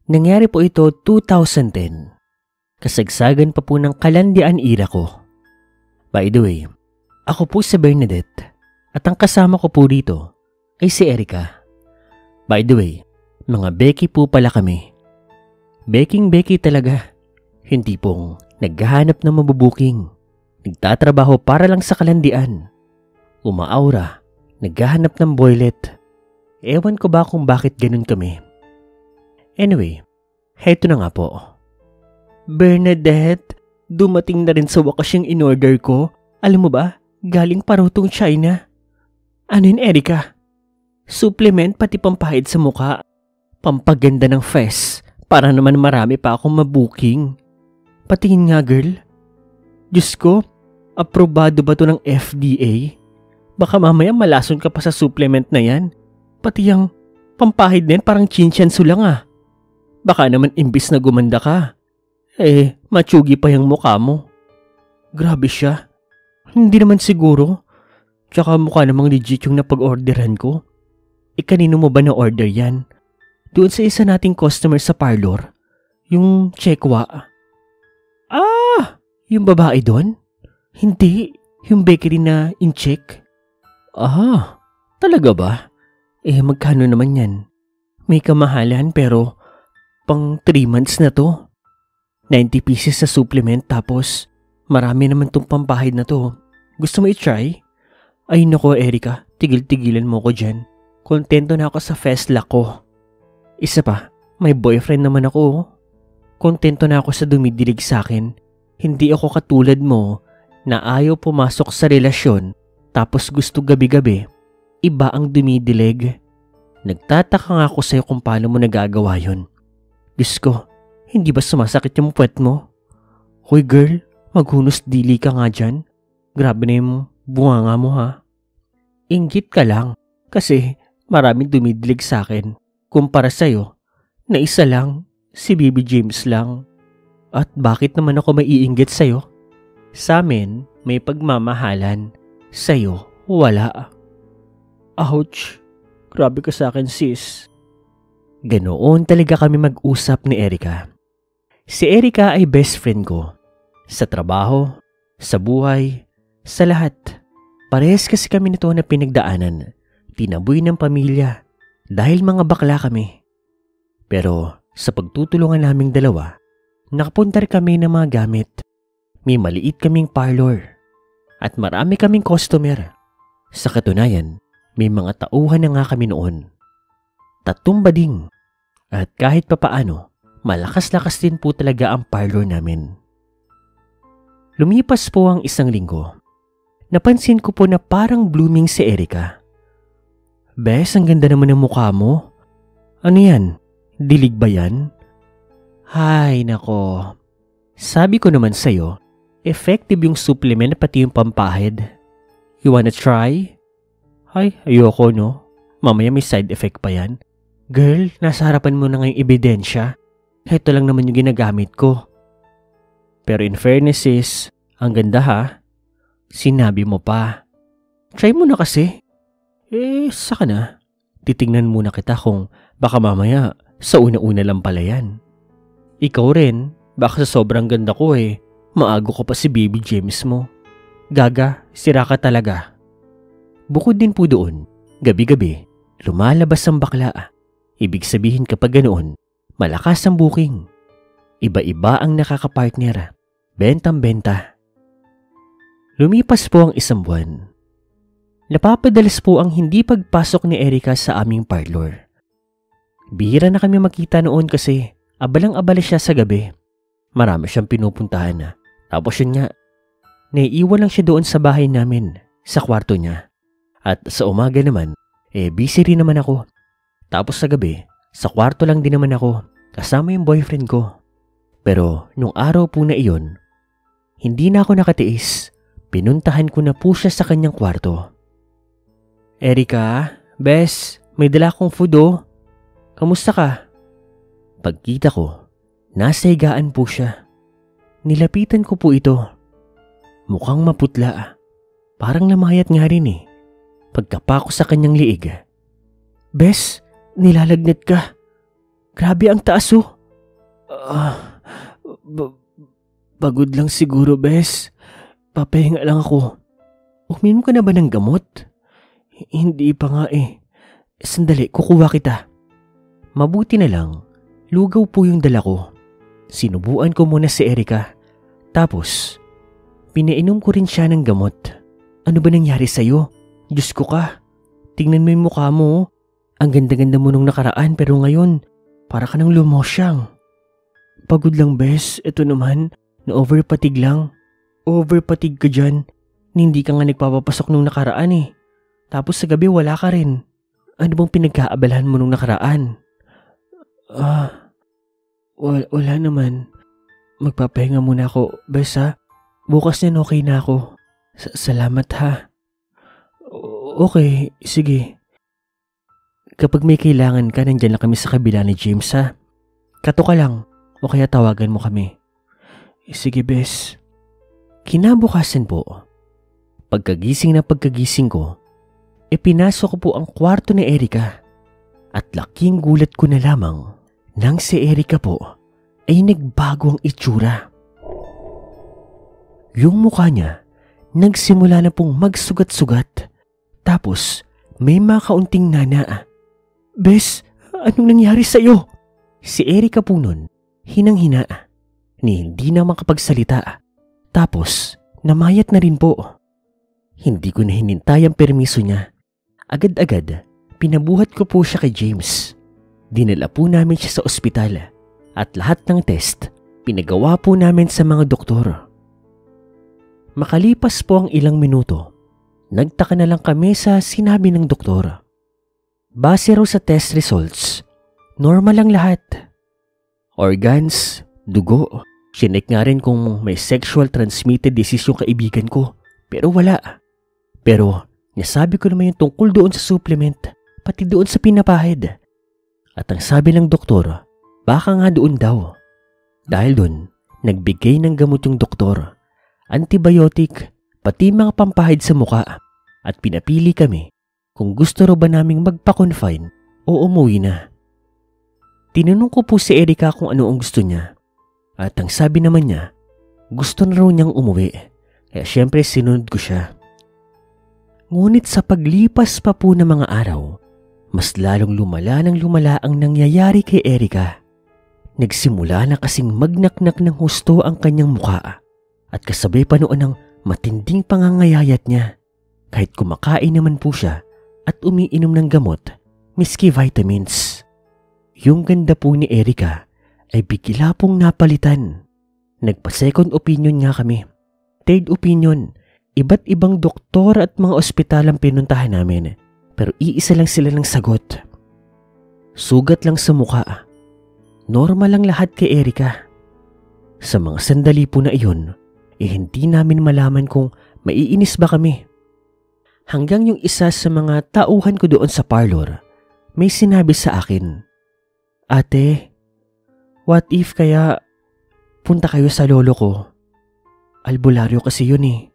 Nangyari po ito 2010. Kasagsagan pa po ng kalandian era ko. By the way, ako po si Bernadette at ang kasama ko po dito ay si Erica. By the way, mga Becky po pala kami. Beking-Becky talaga. Hindi pong naghahanap ng mabubuking. Nagtatrabaho para lang sa kalandian. Umaaura, naghahanap ng boylet. Ewan ko ba kung bakit ganun kami. Anyway, heto na nga po. Bernadette, dumating na rin sa wakas yung in-order ko. Alam mo ba, galing pa raw tong China. Ano yun, Erica? Supplement pati pampahid sa mukha. Pampaganda ng face para naman marami pa akong mabuking. Patingin nga, girl. Diyos ko, aprobado ba to ng FDA? Baka mamaya malason ka pa sa supplement na yan. Pati yung pampahid na yan parang chinchansu lang ah. Baka naman imbis na gumanda ka, matsugi pa yung mukha mo. Grabe siya. Hindi naman siguro. Tsaka mukha namang legit yung napag-orderan ko. Kanino mo ba na-order yan? Doon sa isa nating customer sa parlor. Yung Chekwa. Yung babae doon? Hindi. Yung bakery na in-check. Talaga ba? Magkano naman yan? May kamahalan pero pang 3 months na to. 90 pieces sa supplement tapos marami naman tong pampahid na to. Gusto mo i-try? Ay nako Erica, tigil-tigilan mo ko dyan. Kontento na ako sa festlock ko. Isa pa, may boyfriend naman ako. Kontento na ako sa dumidilig sa akin. Hindi ako katulad mo na ayaw pumasok sa relasyon tapos gusto gabi-gabi. Iba ang dumidilig. Nagtataka nga ako sa'yo kung paano mo nagagawa yun. Diyos ko, hindi ba sumasakit yung puwet mo? Hoy girl, maghunos dili ka nga dyan. Grabe na yung bunganga mo ha. Inggit ka lang kasi maraming dumidilig sa akin. Kumpara sa'yo, na isa lang, si Baby James lang. At bakit naman ako maiinggit sa'yo? Sa amin, may pagmamahalan. Sa'yo, wala. Ouch! Grabe ka sa akin sis. Ganoon talaga kami mag-usap ni Erica. Si Erica ay best friend ko. Sa trabaho, sa buhay, sa lahat. Parehas kasi kami nito na pinagdaanan. Tinaboy ng pamilya dahil mga bakla kami. Pero sa pagtutulungan naming dalawa, nakapunta rin kami ng mga gamit. May maliit kaming parlor. At marami kaming customer. Sa katunayan, may mga tauhan na nga kami noon. Tatumbading. At kahit papaano, malakas-lakas din po talaga ang parlor namin. Lumipas po ang 1 linggo. Napansin ko po na parang blooming si Erica. Bes, ang ganda naman ng mukha mo. Ano yan? Dilig ba yan? Hay nako. Sabi ko naman sa'yo, effective yung supplement pati yung pampahid. You wanna try? Ay, ayoko no. Mamaya may side effect pa yan. Girl, nasa harapan mo na ngayong ebidensya. Ito lang naman yung ginagamit ko. Pero in fairness sis, ang ganda ha. Sinabi mo pa. Try mo na kasi. Saka na. Titingnan muna kita kung baka mamaya sa una-una lang pala yan. Ikaw rin, baka sa sobrang ganda ko maago ko pa si Baby James mo. Gaga, sira ka talaga. Bukod din po doon, gabi-gabi, lumalabas ang bakla. Ibig sabihin kapag ganoon, malakas ang booking. Iba-iba ang nakakapartner. Bentang-benta. Lumipas po ang 1 buwan. Napapadalas po ang hindi pagpasok ni Erica sa aming parlor. Bihira na kami makita noon kasi abalang-abala siya sa gabi. Marami siyang pinupuntahan. Tapos yun nga, naiiwan lang siya doon sa bahay namin, sa kwarto niya. At sa umaga naman, busy rin naman ako. Tapos sa gabi, sa kwarto lang din naman ako, kasama yung boyfriend ko. Pero nung araw po na iyon, hindi na ako nakatiis. Pinuntahan ko na po siya sa kanyang kwarto. Erica, bes, may dala akong food oh. Kamusta ka? Pagkita ko, nasa higaan po siya. Nilapitan ko po ito. Mukhang maputla. Parang namayat nga rin Pagkapa ko sa kanyang liig. Bes, nilalagnat ka. Grabe ang taas oh. Ah, ba- pagod lang siguro, bes. Papahinga lang ako. Uminom ka na ba ng gamot? Hindi pa nga eh. Sandali, kukuha kita. Mabuti na lang, lugaw po yung dala ko. Sinubuan ko muna si Erica. Tapos, pinainom ko rin siya ng gamot. Ano ba nangyari sa'yo? Diyos ko ka. Tingnan mo yung mukha mo. Ang ganda-ganda mo nung nakaraan pero ngayon, para ka nang lumosyang. Pagod lang, bes. Ito naman, na-overpatig lang. Overpatig ka dyan. Hindi ka nga nagpapapasok nung nakaraan eh. Tapos sa gabi wala ka rin. Ano bang pinagkaabalahan mo nung nakaraan? Wala naman. Magpapahinga muna ako, bes ha. Bukas na okay na ako. Salamat ha. Okay, sige. Kapag may kailangan ka, nandyan lang kami sa kabila ni James ha. Kato ka lang, o kaya tawagan mo kami. Sige, bes. Kinabukasan po, pagkagising ko, pinasok ko po ang kwarto ni Erica at laking gulat ko na lamang nang si Erica po ay nagbago ang itsura. Yung mukha niya nagsimula na pong magsugat-sugat tapos may mga kaunting nana. Bes, anong nangyari sa'yo? Si Erica po nun, hinang-hina, ni hindi na makapagsalita. Tapos, namayat na rin po. Hindi ko na hinintay ang permiso niya. Agad-agad, pinabuhat ko po siya kay James. Dinala po namin siya sa ospital at lahat ng test, pinagawa po namin sa mga doktor. Makalipas po ang ilang minuto, nagtaka na lang kami sa sinabi ng doktor. Base raw sa test results, normal lang lahat. Organs, dugo. Sinek nga rin kung may sexual transmitted disease yung kaibigan ko. Pero wala. Pero nasabi ko naman yung tungkol doon sa supplement, pati doon sa pinapahid. At ang sabi ng doktor, baka nga doon daw. Dahil doon, nagbigay ng gamot yung doktor. Antibiotic, pati mga pampahid sa muka. At pinapili kami kung gusto raw ba naming magpa-confine o umuwi na. Tinanong ko po si Erica kung ano ang gusto niya. At ang sabi naman niya, gusto na raw niyang umuwi. Kaya syempre sinunod ko siya. Ngunit sa paglipas pa po ng mga araw, mas lalong lumala ang nangyayari kay Erica. Nagsimula na kasing magnaknak ng husto ang kanyang mukha. At kasabay pa noon ng matinding pangangayayat niya. Kahit kumakain naman po siya at umiinom ng gamot, miski vitamins. Yung ganda po ni Erica ay bigla pong napalitan. Nagpa-second opinion nga kami. Third opinion, iba't ibang doktor at mga ospital ang pinuntahan namin. Pero iisa lang sila ng sagot. Sugat lang sa mukha. Normal lang lahat kay Erica. Sa mga sandali po na iyon, hindi namin malaman kung maiinis ba kami. Hanggang yung isa sa mga tauhan ko doon sa parlor, may sinabi sa akin, Ate, what if kaya punta kayo sa lolo ko? Albularyo kasi yun eh.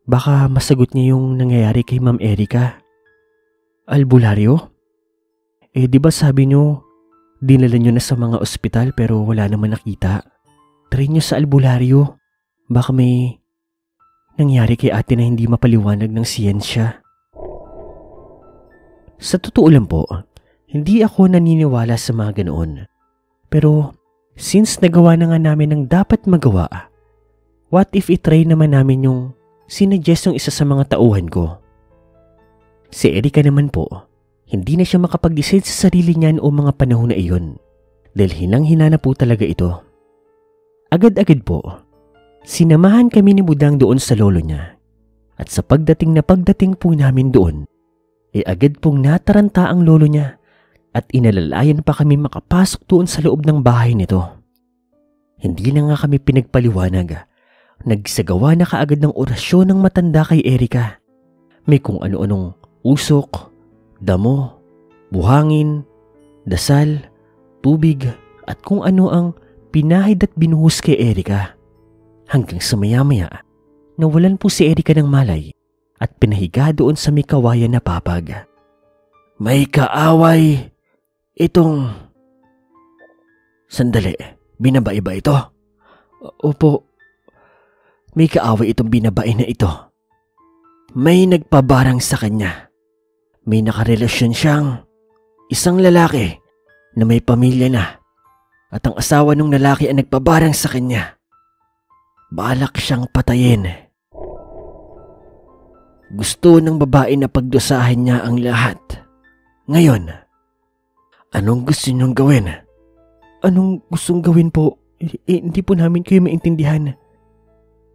Baka masagot niya yung nangyayari kay Ma'am Erica. Albularyo? Di ba sabi nyo, dinala nyo na sa mga ospital pero wala naman nakita. Try nyo sa albularyo. Baka may nangyari kay ate na hindi mapaliwanag ng siyensya. Sa totoo lang po, hindi ako naniniwala sa mga ganoon. Pero since nagawa na nga namin ang dapat magawa, what if itry naman namin yung sinuggest ng isa sa mga tauhan ko? Si Erica naman po, hindi na siya makapag-decide sa sarili niya noong mga panahon na iyon dahil hinang-hina na po talaga ito. Agad-agad po, sinamahan kami ni Budang doon sa lolo niya at sa pagdating po namin doon, agad pong nataranta ang lolo niya at inalalayan pa kami makapasok doon sa loob ng bahay nito. Hindi na nga kami pinagpaliwanag. Nagsagawa na kaagad ng orasyon ng matanda kay Erica. May kung ano-anong usok, damo, buhangin, dasal, tubig at kung ano ang pinahid at binuhos kay Erica. Hanggang sa maya-maya, nawalan po si Erica ng malay at pinahiga doon sa may kawayan na papag. May kaaway itong... Sandali, Binabae ba ito? Opo. May kaaway itong binabae na ito. May nagpabarang sa kanya. May nakarelasyon siyang isang lalaki na may pamilya na. At ang asawa ng lalaki ang nagpabarang sa kanya. Balak siyang patayin. Gusto ng babae na pagdusahin niya ang lahat. Ngayon, anong gusto niyong gawin? Anong gustong gawin po? Hindi po namin kayo maintindihan.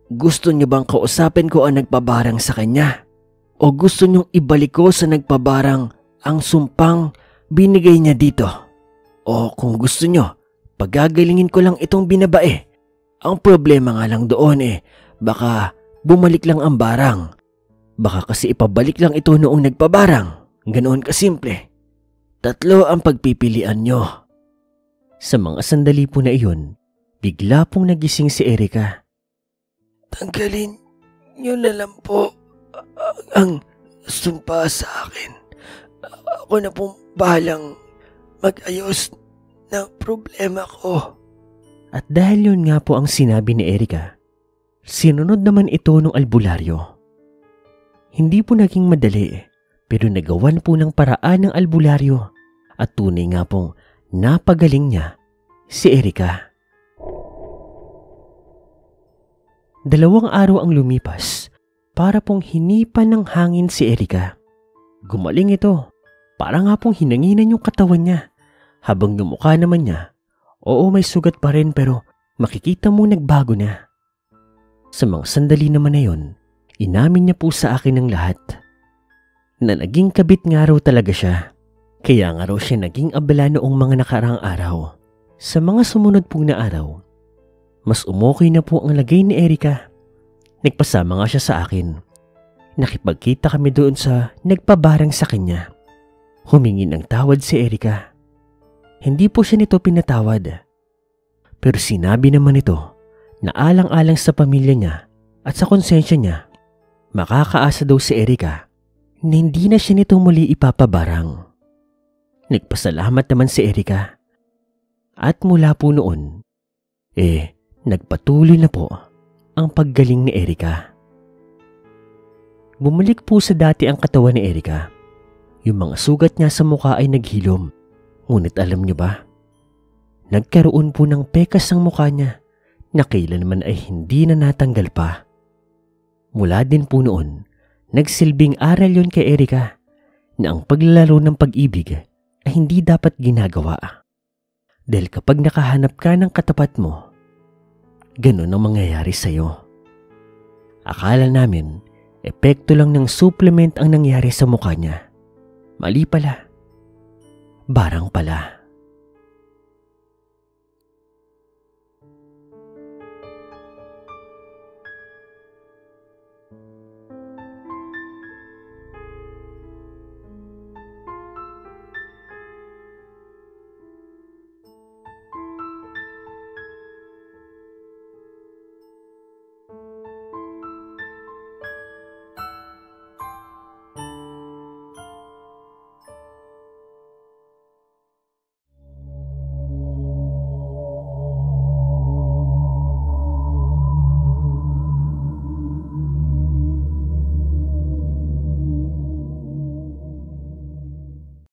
Gusto niyo bang kausapin ko ang nagpabarang sa kanya? O gusto niyong ibalik ko sa nagpabarang ang sumpang binigay niya dito? O kung gusto niyo, pagagalingin ko lang itong binabae. Ang problema nga lang doon baka bumalik lang ang barang. Baka kasi ipabalik lang ito noong nagpabarang. Ganoon kasimple. 3 ang pagpipilian nyo. Sa mga sandali po na iyon, bigla pong nagising si Erica. Tanggalin nyo na lang po ang sumpa sa akin. Ako na pong bahalang mag-ayos ng problema ko. At dahil yun nga po ang sinabi ni Erica, sinunod naman ito ng albularyo. Hindi po naging madali pero nagawan po ng paraan ng albularyo at tunay nga pong napagaling niya si Erica. 2 araw ang lumipas para pong hinipan ng hangin si Erica. Gumaling ito. Para nga pong hinanginan yung katawan niya. Habang yung mukha naman niya, oo may sugat pa rin pero makikita mo nagbago na. Sa mga sandali naman na yun, inamin niya po sa akin ng lahat na naging kabit nga raw talaga siya. Kaya nga raw siya naging abala noong mga nakaraang araw. Sa mga sumunod pong na araw, mas umokay na po ang lagay ni Erica. Nagpasama nga siya sa akin. Nakipagkita kami doon sa nagpabarang sa kanya. Humingi ng tawad si Erica. Hindi po siya nito pinatawad. Pero sinabi naman ito na alang-alang sa pamilya niya at sa konsensya niya, makakaasa daw si Erica na hindi na siya nito muli ipapabarang. Nagpasalamat naman si Erica. At mula po noon, nagpatuloy na po ang paggaling ni Erica. Bumalik po sa dati ang katawan ni Erica. Yung mga sugat niya sa mukha ay naghilom. Ngunit alam niyo ba? Nagkaroon po ng pekas ang mukha niya na kailanman ay hindi na natanggal pa. Mula din po noon, nagsilbing aral yon kay Erica na ang paglalaro ng pag-ibig ay hindi dapat ginagawa. Dahil kapag nakahanap ka ng katapat mo, ganun ang mangyayari sa'yo. Akala namin, epekto lang ng supplement ang nangyari sa mukha niya. Mali pala. Barang pala.